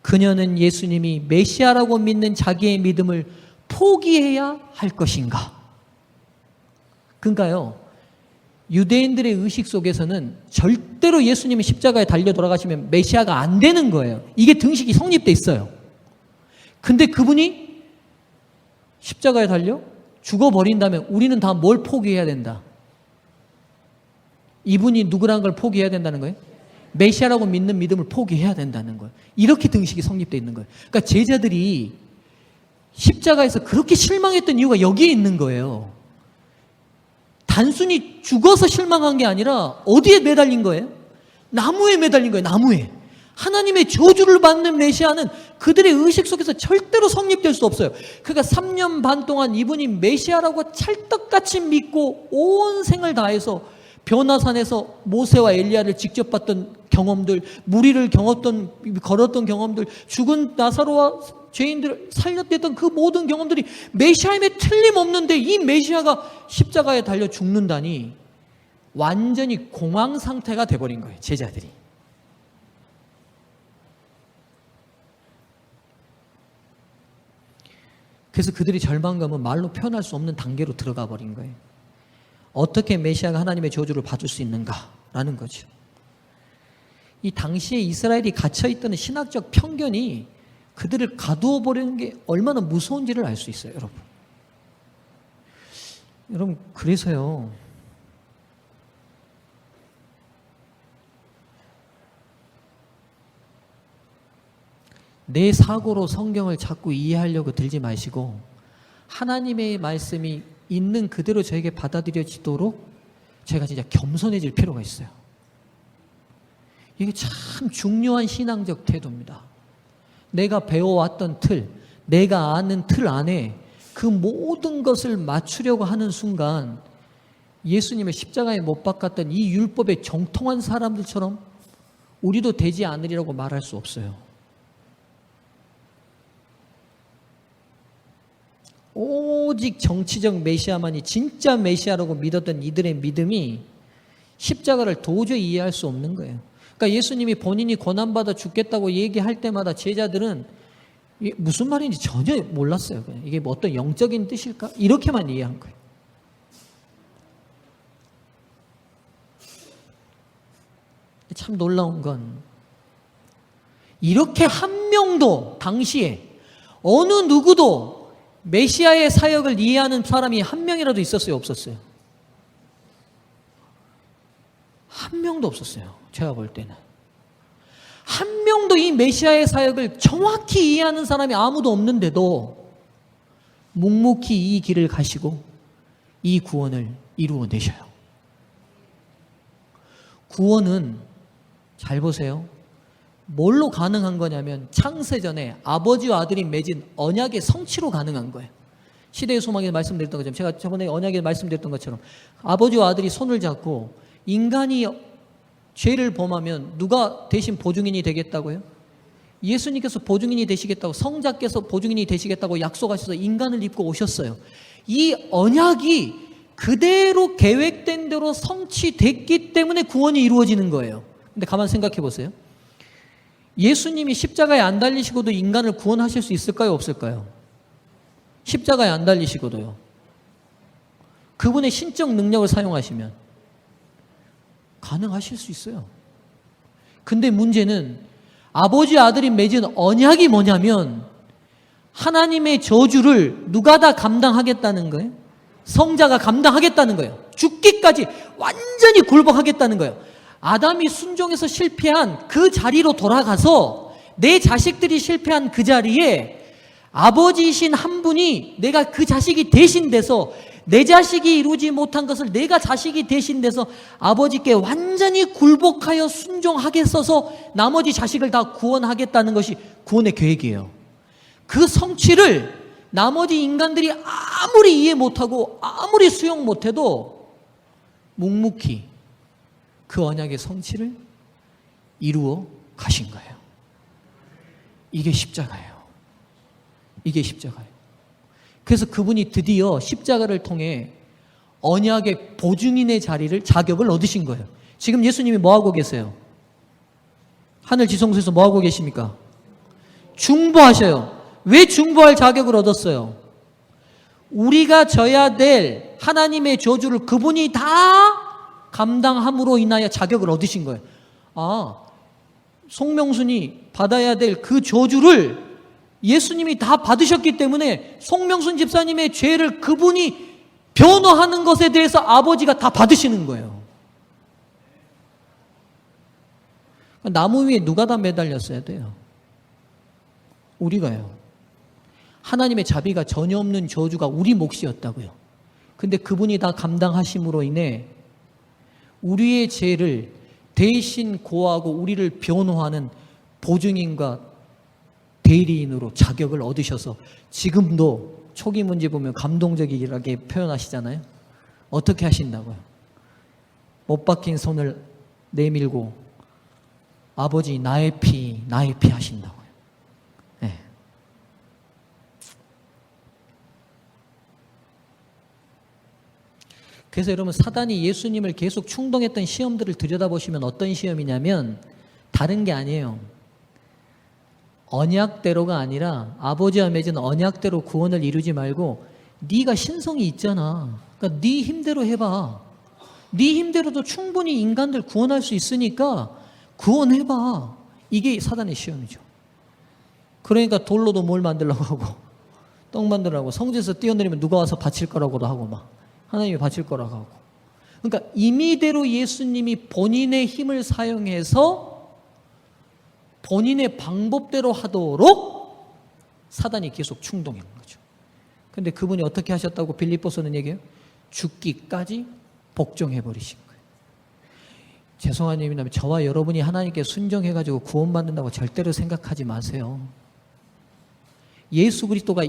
그녀는 예수님이 메시아라고 믿는 자기의 믿음을 포기해야 할 것인가? 그러니까요, 유대인들의 의식 속에서는 절대로 예수님이 십자가에 달려 돌아가시면 메시아가 안 되는 거예요. 이게 등식이 성립돼 있어요. 근데 그분이 십자가에 달려 죽어버린다면 우리는 다 뭘 포기해야 된다? 이분이 누구라는 걸 포기해야 된다는 거예요? 메시아라고 믿는 믿음을 포기해야 된다는 거예요. 이렇게 등식이 성립되어 있는 거예요. 그러니까 제자들이 십자가에서 그렇게 실망했던 이유가 여기에 있는 거예요. 단순히 죽어서 실망한 게 아니라 어디에 매달린 거예요? 나무에 매달린 거예요. 나무에. 하나님의 저주를 받는 메시아는 그들의 의식 속에서 절대로 성립될 수 없어요. 그러니까 3년 반 동안 이분이 메시아라고 찰떡같이 믿고 온 생을 다해서 변화산에서 모세와 엘리야를 직접 봤던 경험들, 무리를 걸었던 경험들, 죽은 나사로와 죄인들을 살렸던 그 모든 경험들이 메시아임에 틀림없는데 이 메시아가 십자가에 달려 죽는다니 완전히 공황 상태가 돼버린 거예요. 제자들이. 그래서 그들이 절망감은 말로 표현할 수 없는 단계로 들어가 버린 거예요. 어떻게 메시아가 하나님의 저주를 받을 수 있는가라는 거죠. 이 당시에 이스라엘이 갇혀있던 신학적 편견이 그들을 가두어 버리는 게 얼마나 무서운지를 알 수 있어요, 여러분. 여러분, 그래서요. 내 사고로 성경을 자꾸 이해하려고 들지 마시고 하나님의 말씀이 있는 그대로 저에게 받아들여지도록 제가 진짜 겸손해질 필요가 있어요. 이게 참 중요한 신앙적 태도입니다. 내가 배워왔던 틀, 내가 아는 틀 안에 그 모든 것을 맞추려고 하는 순간 예수님의 십자가에 못 박았던 이 율법에 정통한 사람들처럼 우리도 되지 않으리라고 말할 수 없어요. 오직 정치적 메시아만이 진짜 메시아라고 믿었던 이들의 믿음이 십자가를 도저히 이해할 수 없는 거예요. 그러니까 예수님이 본인이 고난받아 죽겠다고 얘기할 때마다 제자들은 무슨 말인지 전혀 몰랐어요. 이게 뭐 어떤 영적인 뜻일까? 이렇게만 이해한 거예요. 참 놀라운 건 이렇게 한 명도 당시에 어느 누구도 메시아의 사역을 이해하는 사람이 한 명이라도 있었어요? 없었어요? 한 명도 없었어요. 제가 볼 때는. 한 명도 이 메시아의 사역을 정확히 이해하는 사람이 아무도 없는데도 묵묵히 이 길을 가시고 이 구원을 이루어내셔요. 구원은 잘 보세요. 뭘로 가능한 거냐면 창세전에 아버지와 아들이 맺은 언약의 성취로 가능한 거예요. 시대의 소망에 말씀드렸던 것처럼 제가 저번에 언약에 말씀드렸던 것처럼 아버지와 아들이 손을 잡고 인간이 죄를 범하면 누가 대신 보증인이 되겠다고요? 예수님께서 보증인이 되시겠다고 성자께서 보증인이 되시겠다고 약속하셔서 인간을 입고 오셨어요. 이 언약이 그대로 계획된 대로 성취됐기 때문에 구원이 이루어지는 거예요. 근데 가만 생각해 보세요. 예수님이 십자가에 안 달리시고도 인간을 구원하실 수 있을까요? 없을까요? 십자가에 안 달리시고도요. 그분의 신적 능력을 사용하시면 가능하실 수 있어요. 근데 문제는 아버지 아들이 맺은 언약이 뭐냐면 하나님의 저주를 누가 다 감당하겠다는 거예요? 성자가 감당하겠다는 거예요. 죽기까지 완전히 굴복하겠다는 거예요. 아담이 순종해서 실패한 그 자리로 돌아가서 내 자식들이 실패한 그 자리에 아버지이신 한 분이 내가 그 자식이 대신 돼서 내 자식이 이루지 못한 것을 내가 자식이 대신 돼서 아버지께 완전히 굴복하여 순종하게 써서 나머지 자식을 다 구원하겠다는 것이 구원의 계획이에요. 그 성취를 나머지 인간들이 아무리 이해 못하고 아무리 수용 못해도 묵묵히 그 언약의 성취를 이루어 가신 거예요. 이게 십자가예요. 이게 십자가예요. 그래서 그분이 드디어 십자가를 통해 언약의 보증인의 자격을 얻으신 거예요. 지금 예수님이 뭐하고 계세요? 하늘 지성소에서 뭐하고 계십니까? 중보하셔요. 왜 중보할 자격을 얻었어요? 우리가 져야 될 하나님의 저주를 그분이 다 감당함으로 인하여 자격을 얻으신 거예요. 아, 송명순이 받아야 될 그 저주를 예수님이 다 받으셨기 때문에 송명순 집사님의 죄를 그분이 변호하는 것에 대해서 아버지가 다 받으시는 거예요. 나무 위에 누가 다 매달렸어야 돼요? 우리가요. 하나님의 자비가 전혀 없는 저주가 우리 몫이었다고요. 근데 그분이 다 감당하심으로 인해 우리의 죄를 대신 고하고 우리를 변호하는 보증인과 대리인으로 자격을 얻으셔서 지금도 초기 문제 보면 감동적이게 표현하시잖아요. 어떻게 하신다고요? 못 박힌 손을 내밀고 아버지 나의 피 하신다고요. 네. 그래서 여러분 사단이 예수님을 계속 충동했던 시험들을 들여다보시면 어떤 시험이냐면 다른 게 아니에요. 언약대로가 아니라 아버지와 맺은 언약대로 구원을 이루지 말고 네가 신성이 있잖아. 그러니까 네 힘대로 해봐. 네 힘대로도 충분히 인간들 구원할 수 있으니까 구원해봐. 이게 사단의 시험이죠. 그러니까 돌로도 뭘 만들려고 하고 떡 만들라고 성지에서 뛰어내리면 누가 와서 바칠 거라고도 하고 막 하나님이 바칠 거라고 하고. 그러니까 임의대로 예수님이 본인의 힘을 사용해서 본인의 방법대로 하도록 사단이 계속 충동하는 거죠. 그런데 그분이 어떻게 하셨다고 빌립보서는 얘기해요? 죽기까지 복종해버리신 거예요. 죄송한 의미라면 저와 여러분이 하나님께 순종해가지고 구원받는다고 절대로 생각하지 마세요. 예수 그리스도가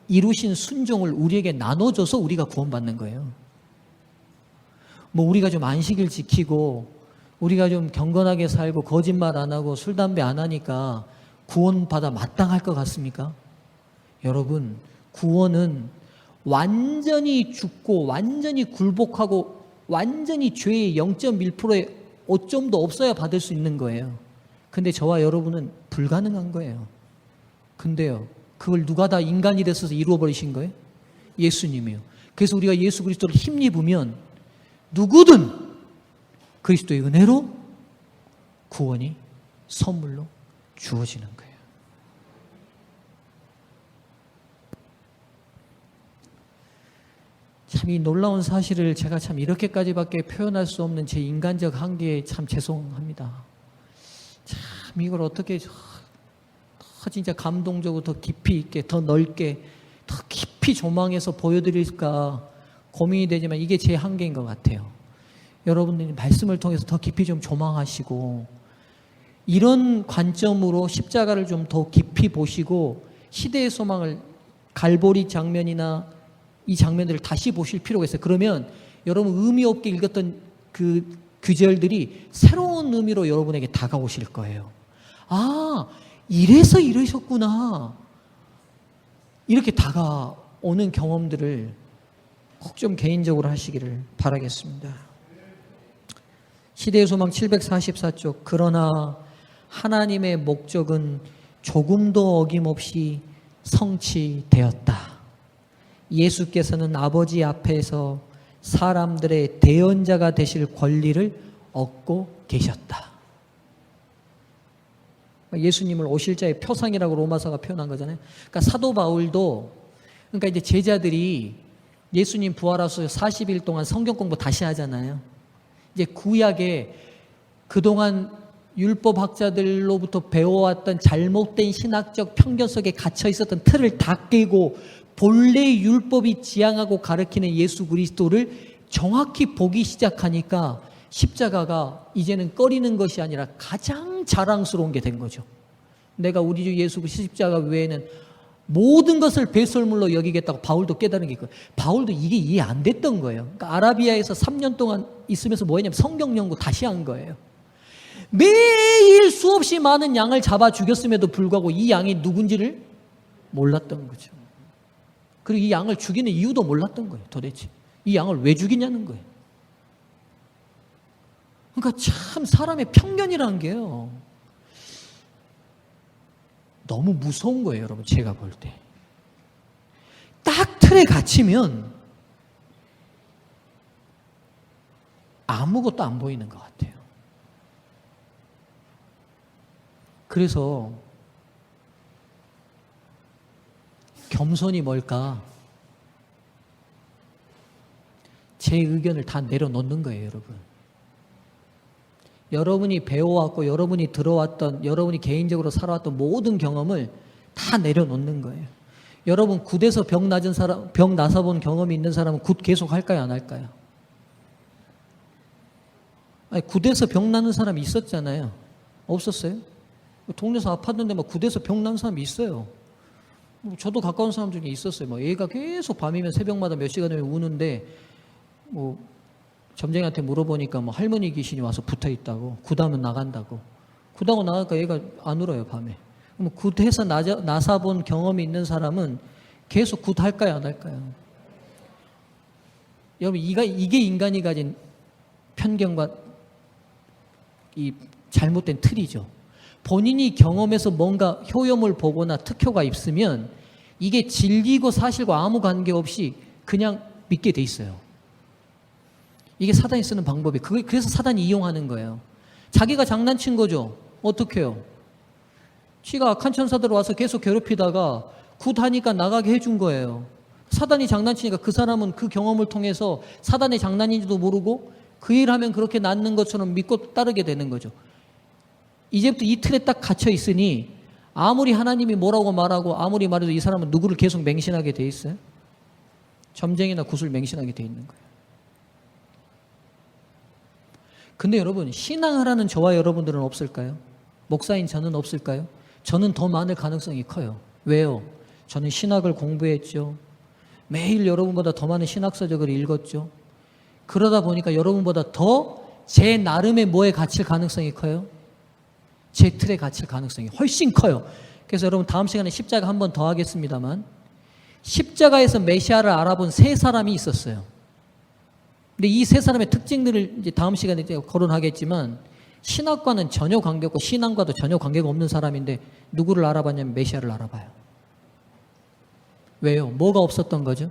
이루신 순종을 우리에게 나눠줘서 우리가 구원받는 거예요. 뭐 우리가 좀 안식일 지키고 우리가 좀 경건하게 살고 거짓말 안 하고 술, 담배 안 하니까 구원받아 마땅할 것 같습니까? 여러분, 구원은 완전히 죽고 완전히 굴복하고 완전히 죄의 0.1%의 오점도 없어야 받을 수 있는 거예요. 근데 저와 여러분은 불가능한 거예요. 근데요, 그걸 누가 다 인간이 됐어서 이루어버리신 거예요? 예수님이요. 그래서 우리가 예수 그리스도를 힘입으면 누구든 그리스도의 은혜로 구원이 선물로 주어지는 거예요. 참 이 놀라운 사실을 제가 참 이렇게까지밖에 표현할 수 없는 제 인간적 한계에 참 죄송합니다. 참 이걸 어떻게 더 진짜 감동적으로 더 깊이 있게 더 넓게 더 깊이 조망해서 보여드릴까 고민이 되지만 이게 제 한계인 것 같아요. 여러분들이 말씀을 통해서 더 깊이 좀 조망하시고 이런 관점으로 십자가를 좀 더 깊이 보시고 시대의 소망을 갈보리 장면이나 이 장면들을 다시 보실 필요가 있어요. 그러면 여러분 의미 없게 읽었던 그 구절들이 새로운 의미로 여러분에게 다가오실 거예요. 아, 이래서 이러셨구나. 이렇게 다가오는 경험들을 꼭 좀 개인적으로 하시기를 바라겠습니다. 시대의 소망 744쪽. 그러나 하나님의 목적은 조금도 어김없이 성취되었다. 예수께서는 아버지 앞에서 사람들의 대언자가 되실 권리를 얻고 계셨다. 예수님을 오실자의 표상이라고 로마서가 표현한 거잖아요. 그러니까 사도 바울도 그러니까 이제 제자들이 예수님 부활하셔서 40일 동안 성경 공부 다시 하잖아요. 이제 구약에 그동안 율법학자들로부터 배워왔던 잘못된 신학적 편견 속에 갇혀 있었던 틀을 다 깨고 본래 율법이 지향하고 가르치는 예수 그리스도를 정확히 보기 시작하니까 십자가가 이제는 꺼리는 것이 아니라 가장 자랑스러운 게 된 거죠. 내가 우리 주 예수 그리스도 십자가 외에는 모든 것을 배설물로 여기겠다고 바울도 깨달은 게 있고, 바울도 이게 이해 안 됐던 거예요. 그러니까 아라비아에서 3년 동안 있으면서 뭐 했냐면 성경 연구 다시 한 거예요. 매일 수없이 많은 양을 잡아 죽였음에도 불구하고 이 양이 누군지를 몰랐던 거죠. 그리고 이 양을 죽이는 이유도 몰랐던 거예요. 도대체 이 양을 왜 죽이냐는 거예요. 그러니까 참 사람의 편견이라는 게요, 너무 무서운 거예요. 여러분, 제가 볼 때 딱 틀에 갇히면 아무것도 안 보이는 것 같아요. 그래서 겸손이 뭘까? 제 의견을 다 내려놓는 거예요, 여러분. 여러분이 배워왔고 여러분이 들어왔던 여러분이 개인적으로 살아왔던 모든 경험을 다 내려놓는 거예요. 여러분 굿에서 병 낮은 사람, 병 나서 본 경험이 있는 사람은 굿 계속 할까요, 안 할까요? 아니, 굿에서 병 나는 사람이 있었잖아요. 없었어요? 동네에서 아팠는데 막 굿에서 병 나는 사람이 있어요. 저도 가까운 사람 중에 있었어요. 막 얘가 계속 밤이면 새벽마다 몇 시간 되면 우는데 뭐 점쟁이한테 물어보니까 뭐 할머니 귀신이 와서 붙어 있다고. 굿하면 나간다고. 굿하고 나가니까 얘가 안 울어요, 밤에. 그럼 굿해서 나사 본 경험이 있는 사람은 계속 굿할까요, 안 할까요? 여러분, 이게 인간이 가진 편견과 이 잘못된 틀이죠. 본인이 경험해서 뭔가 효험을 보거나 특효가 있으면 이게 진리고 사실과 아무 관계없이 그냥 믿게 돼 있어요. 이게 사단이 쓰는 방법이 그래서 사단이 이용하는 거예요. 자기가 장난친 거죠. 어떻게 해요? 지가 악한 천사들 와서 계속 괴롭히다가 굿하니까 나가게 해준 거예요. 사단이 장난치니까 그 사람은 그 경험을 통해서 사단의 장난인지도 모르고 그 일하면 그렇게 낫는 것처럼 믿고 따르게 되는 거죠. 이제부터 이 틀에 딱 갇혀 있으니 아무리 하나님이 뭐라고 말하고 아무리 말해도 이 사람은 누구를 계속 맹신하게 돼 있어요? 점쟁이나 굿을 맹신하게 돼 있는 거예요. 근데 여러분, 신앙하라는 저와 여러분들은 없을까요? 목사인 저는 없을까요? 저는 더 많을 가능성이 커요. 왜요? 저는 신학을 공부했죠. 매일 여러분보다 더 많은 신학서적을 읽었죠. 그러다 보니까 여러분보다 더 제 나름의 뭐에 갇힐 가능성이 커요? 제 틀에 갇힐 가능성이 훨씬 커요. 그래서 여러분 다음 시간에 십자가 한 번 더 하겠습니다만 십자가에서 메시아를 알아본 세 사람이 있었어요. 근데 이 세 사람의 특징들을 이제 다음 시간에 이제 거론하겠지만 신학과는 전혀 관계없고 신앙과도 전혀 관계가 없는 사람인데 누구를 알아봤냐면 메시아를 알아봐요. 왜요? 뭐가 없었던 거죠?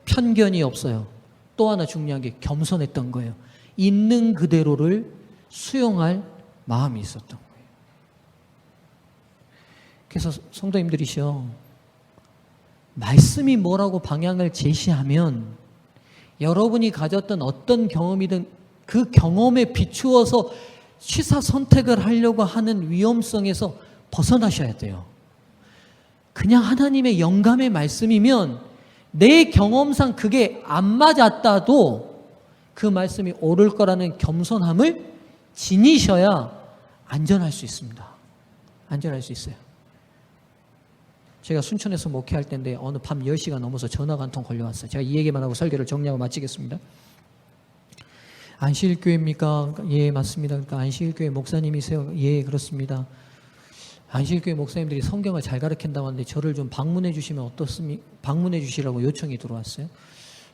편견이 없어요. 또 하나 중요한 게 겸손했던 거예요. 있는 그대로를 수용할 마음이 있었던 거예요. 그래서 성도님들이시여, 말씀이 뭐라고 방향을 제시하면 여러분이 가졌던 어떤 경험이든 그 경험에 비추어서 취사 선택을 하려고 하는 위험성에서 벗어나셔야 돼요. 그냥 하나님의 영감의 말씀이면 내 경험상 그게 안 맞았다도 그 말씀이 옳을 거라는 겸손함을 지니셔야 안전할 수 있습니다. 안전할 수 있어요. 제가 순천에서 목회할 때인데 어느 밤 10시가 넘어서 전화가 한 통 걸려왔어요. 제가 이 얘기만 하고 설교를 정리하고 마치겠습니다. 안식일교회입니까? 예, 맞습니다. 그러니까 안식일교회 목사님이세요? 예, 그렇습니다. 안식일교회 목사님들이 성경을 잘 가르친다고 하는데 저를 좀 방문해 주시면 어떻습니까? 방문해 주시라고 요청이 들어왔어요.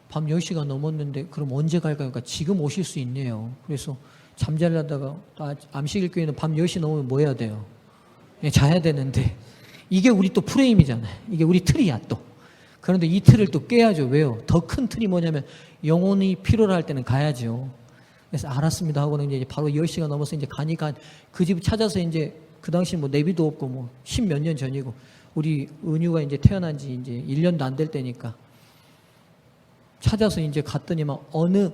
밤 10시가 넘었는데 그럼 언제 갈까요? 그러니까 지금 오실 수 있네요. 그래서 잠자려다가 안식일교회는 밤 10시 넘으면 뭐 해야 돼요? 예, 자야 되는데 이게 우리 또 프레임이잖아요. 이게 우리 틀이야 또. 그런데 이 틀을 또 깨야죠. 왜요? 더 큰 틀이 뭐냐면 영혼이 필요로 할 때는 가야죠. 그래서 알았습니다 하고는 이제 바로 10시가 넘어서 이제 가니까 그 집 찾아서 이제 그 당시 뭐 내비도 없고 뭐 10몇 년 전이고 우리 은유가 이제 태어난 지 이제 1년도 안 될 때니까 찾아서 이제 갔더니만 어느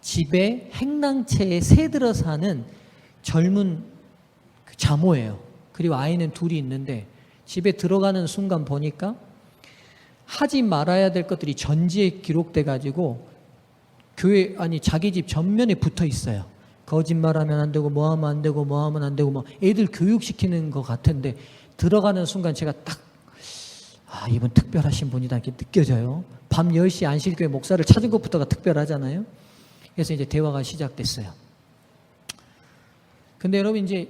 집에 행랑채에 새들어 사는 젊은 자모예요. 그리고 아이는 둘이 있는데 집에 들어가는 순간 보니까 하지 말아야 될 것들이 전지에 기록돼 가지고 교회 아니 자기 집 전면에 붙어 있어요. 거짓말하면 안 되고 뭐 하면 안 되고 뭐 하면 안 되고 뭐 애들 교육시키는 것 같은데 들어가는 순간 제가 딱 이분 특별하신 분이다 이렇게 느껴져요. 밤 10시 안식교회 목사를 찾은 것부터가 특별하잖아요. 그래서 이제 대화가 시작됐어요. 근데 여러분 이제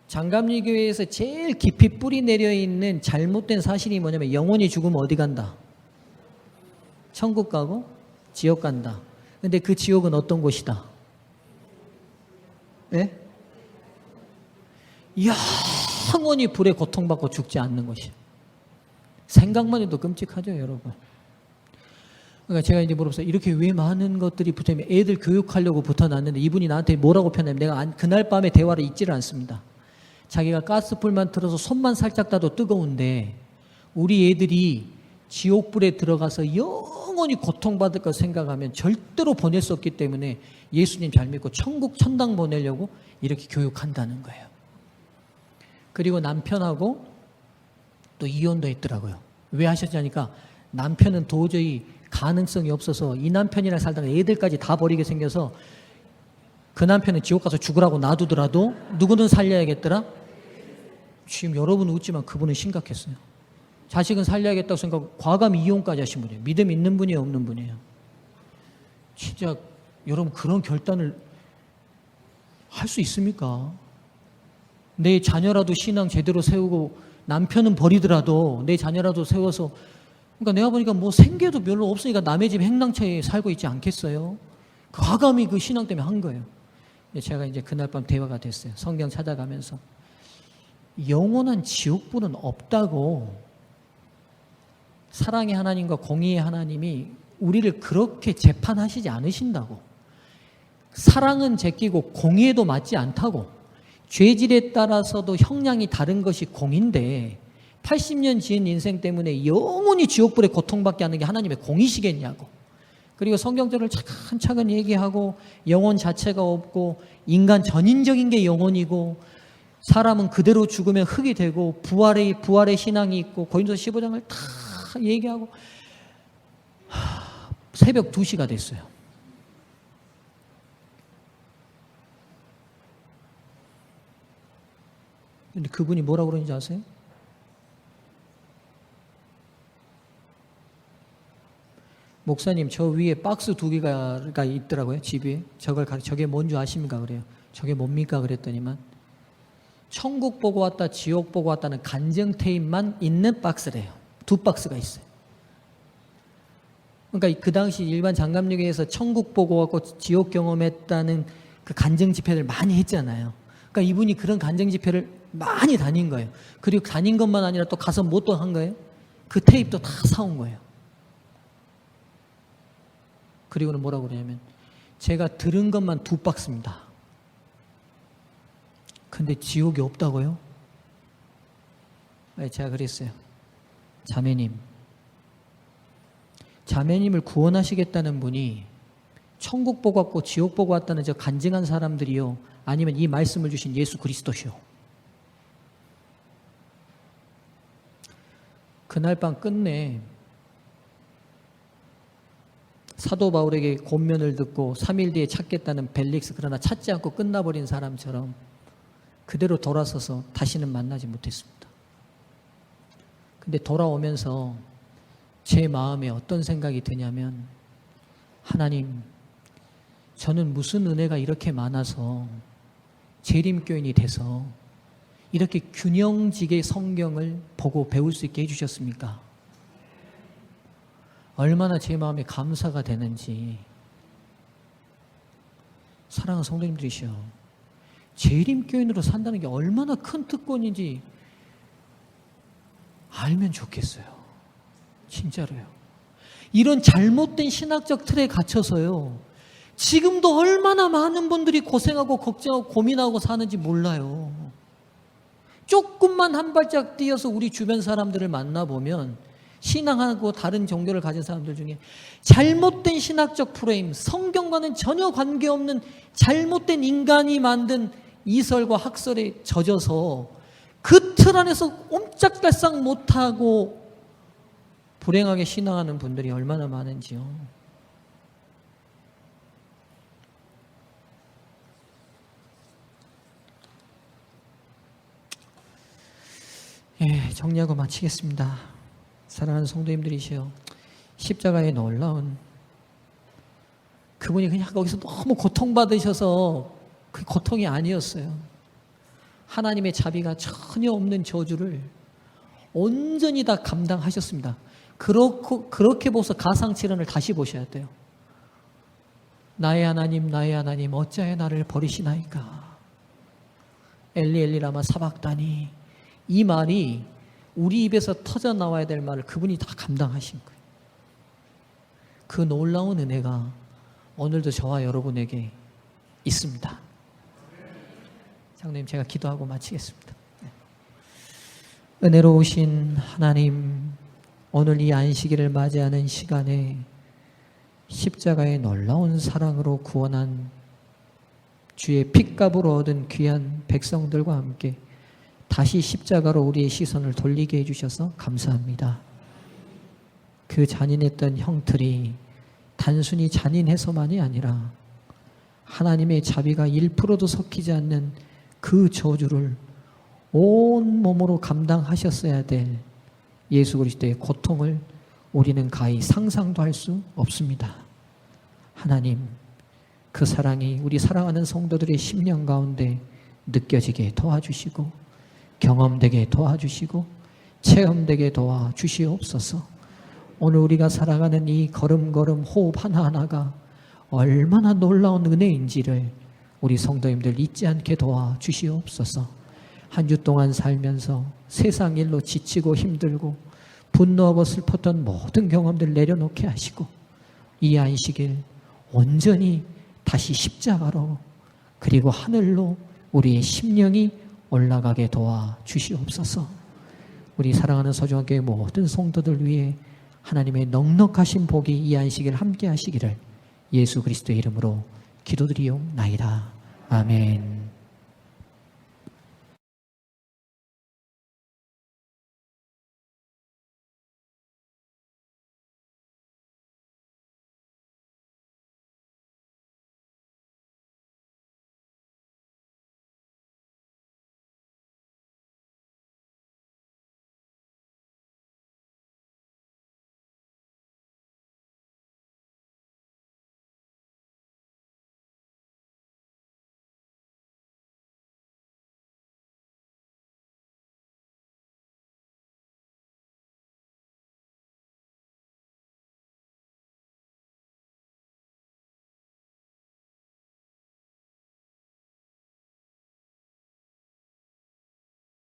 장감리 교회에서 제일 깊이 뿌리 내려 있는 잘못된 사실이 뭐냐면 영혼이 죽으면 어디 간다? 천국 가고 지옥 간다. 근데 그 지옥은 어떤 곳이다? 예? 영원히 불에 고통받고 죽지 않는 것이에요. 생각만 해도 끔찍하죠, 여러분. 그러니까 제가 이제 물어봤어요. 이렇게 왜 많은 것들이 붙어있면 애들 교육하려고 붙어놨는데 이분이 나한테 뭐라고 표현하면 내가 그날 밤에 대화를 잊지를 않습니다. 자기가 가스불만 틀어서 손만 살짝 닿아도 뜨거운데 우리 애들이 지옥불에 들어가서 영원히 고통받을 것 생각하면 절대로 보낼 수 없기 때문에 예수님 잘 믿고 천국 천당 보내려고 이렇게 교육한다는 거예요. 그리고 남편하고 또 이혼도 했더라고요. 왜 하셨냐니까 남편은 도저히 가능성이 없어서 이 남편이랑 살다가 애들까지 다 버리게 생겨서 그 남편은 지옥 가서 죽으라고 놔두더라도 누구는 살려야겠더라? 지금 여러분 웃지만 그분은 심각했어요. 자식은 살려야겠다고 생각하고 과감히 이혼까지 하신 분이에요. 믿음 있는 분이에요, 없는 분이에요? 진짜 여러분 그런 결단을 할 수 있습니까? 내 자녀라도 신앙 제대로 세우고 남편은 버리더라도 내 자녀라도 세워서, 그러니까 내가 보니까 뭐 생계도 별로 없으니까 남의 집 행랑처에 살고 있지 않겠어요? 과감히 그 신앙 때문에 한 거예요. 제가 이제 그날 밤 대화가 됐어요. 성경 찾아가면서 영원한 지옥불은 없다고, 사랑의 하나님과 공의의 하나님이 우리를 그렇게 재판하시지 않으신다고, 사랑은 제끼고 공의에도 맞지 않다고, 죄질에 따라서도 형량이 다른 것이 공인데 80년 지은 인생 때문에 영원히 지옥불에 고통받게 하는 게 하나님의 공이시겠냐고. 그리고 성경절을 차근차근 얘기하고 영혼 자체가 없고 인간 전인적인 게 영혼이고 사람은 그대로 죽으면 흙이 되고 부활의 신앙이 있고 고린도서 15장을 다 얘기하고 새벽 2시가 됐어요. 근데 그분이 뭐라고 그러는지 아세요? 목사님, 저 위에 박스 2개가 있더라고요, 집 위에. 저게 뭔지 아십니까? 그래요. 저게 뭡니까? 그랬더니만 천국 보고 왔다, 지옥 보고 왔다는 간증 테이프만 있는 박스래요. 2박스가 있어요. 그러니까 그 당시 일반 장갑류계에서 천국 보고 왔고 지옥 경험했다는 그 간증 집회를 많이 했잖아요. 그러니까 이분이 그런 간증 집회를 많이 다닌 거예요. 그리고 다닌 것만 아니라 또 가서 뭐 또 한 거예요? 그 테이프도 다 사온 거예요. 그리고는 뭐라고 그러냐면 제가 들은 것만 2박스입니다. 근데 지옥이 없다고요? 제가 그랬어요. 자매님을 구원하시겠다는 분이 천국 보고 왔고 지옥 보고 왔다는 저 간증한 사람들이요, 아니면 이 말씀을 주신 예수 그리스도시요? 그날 밤 끝내 사도 바울에게 권면을 듣고 3일 뒤에 찾겠다는 벨릭스, 그러나 찾지 않고 끝나버린 사람처럼 그대로 돌아서서 다시는 만나지 못했습니다. 근데 돌아오면서 제 마음에 어떤 생각이 드냐면, 하나님, 저는 무슨 은혜가 이렇게 많아서 재림교인이 돼서 이렇게 균형지게 성경을 보고 배울 수 있게 해주셨습니까? 얼마나 제 마음에 감사가 되는지. 사랑하는 성도님들이시여, 재림교인으로 산다는 게 얼마나 큰 특권인지 알면 좋겠어요. 진짜로요. 이런 잘못된 신학적 틀에 갇혀서요, 지금도 얼마나 많은 분들이 고생하고 걱정하고 고민하고 사는지 몰라요. 조금만 한 발짝 뛰어서 우리 주변 사람들을 만나보면 신앙하고 다른 종교를 가진 사람들 중에 잘못된 신학적 프레임, 성경과는 전혀 관계없는 잘못된 인간이 만든 이설과 학설에 젖어서 그 틀 안에서 옴짝달싹 못하고 불행하게 신앙하는 분들이 얼마나 많은지요. 정리하고 마치겠습니다. 사랑하는 성도님들이시여, 십자가에 놀라운 그분이 그냥 거기서 너무 고통받으셔서 그 고통이 아니었어요. 하나님의 자비가 전혀 없는 저주를 온전히 다 감당하셨습니다. 그렇게 보서 가상칠언을 다시 보셔야 돼요. 나의 하나님 어찌하여 나를 버리시나이까. 엘리 엘리 라마 사박다니. 이 말이 우리 입에서 터져 나와야 될 말을 그분이 다 감당하신 거예요. 그 놀라운 은혜가 오늘도 저와 여러분에게 있습니다. 장로님, 제가 기도하고 마치겠습니다. 은혜로우신 하나님, 오늘 이 안식일을 맞이하는 시간에 십자가의 놀라운 사랑으로 구원한 주의 핏값으로 얻은 귀한 백성들과 함께 다시 십자가로 우리의 시선을 돌리게 해주셔서 감사합니다. 그 잔인했던 형틀이 단순히 잔인해서만이 아니라 하나님의 자비가 1%도 섞이지 않는 그 저주를 온 몸으로 감당하셨어야 될 예수 그리스도의 고통을 우리는 가히 상상도 할 수 없습니다. 하나님, 그 사랑이 우리 사랑하는 성도들의 심령 가운데 느껴지게 도와주시고 경험되게 도와주시고 체험되게 도와주시옵소서. 오늘 우리가 살아가는 이 걸음걸음 호흡 하나하나가 얼마나 놀라운 은혜인지를 우리 성도님들 잊지 않게 도와주시옵소서. 한 주 동안 살면서 세상 일로 지치고 힘들고 분노하고 슬펐던 모든 경험들 내려놓게 하시고 이 안식일 온전히 다시 십자가로 그리고 하늘로 우리의 심령이 올라가게 도와주시옵소서. 우리 사랑하는 소중하게 모든 성도들 위해 하나님의 넉넉하신 복이 이 안식일 함께 하시기를 예수 그리스도의 이름으로 기도드리옵나이다. 아멘.